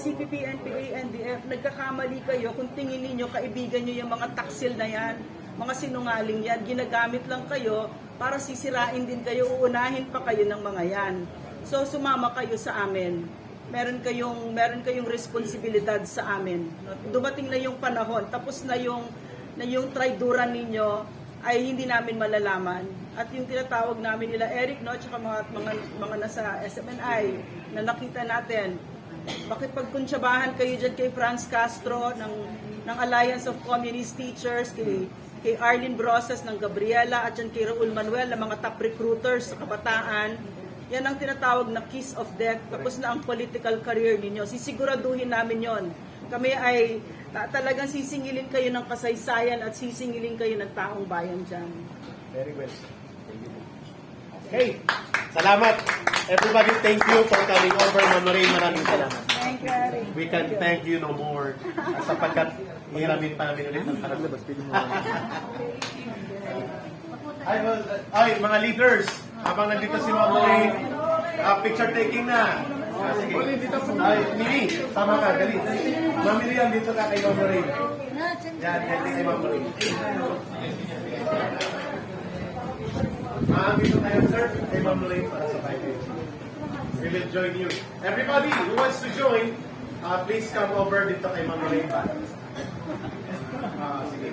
CPP, NPA, NDF, nagkakamali kayo kung tingin ninyo, kaibigan nyo yung mga taksil na yan, mga sinungaling yan, ginagamit lang kayo para sisirain din kayo, uunahin pa kayo ng mga yan. So sumama kayo sa amin. Meron kayong responsibilidad sa amin. Dumating na yung panahon, tapos na yung traiduran ninyo ay hindi namin malalaman. At yung tinatawag namin nila Eric, no, at saka mga nasa SMNI na nakita natin, bakit pagkunsyabahan kayo dyan kay Franz Castro ng Alliance of Communist Teachers, kay Arlene Brosas ng Gabriela, at dyan kay Raul Manuel na mga top recruiters sa kabataan. Yan ang tinatawag na kiss of death. Tapos na ang political career ninyo. Sisiguraduhin namin yon. Kami ay talagang sisingilin kayo ng kasaysayan at sisingilin kayo ng taong bayan dyan. Very well. Thank you. Okay. Salamat. Everybody, thank you for coming over. Ma'am Lorraine, maraming salamat. Thank you, Eric. We can thank you no more. Sapagkat hiramin pa namin ulit ng harap. Ay, mga leaders, habang nandito si Ma'am Lorraine, picture taking na. Sige. Ay, Mimi, tama ka, dali. Ma'am Miriam, dito ka kay Ma'am Lorraine. Yan, kay Ma'am Lorraine. Dito tayo, sir, kay Ma'am Lorraine para sa tayo. We will join you. Everybody who wants to join, please come over dito kay Ma'am Lorraine. Sige.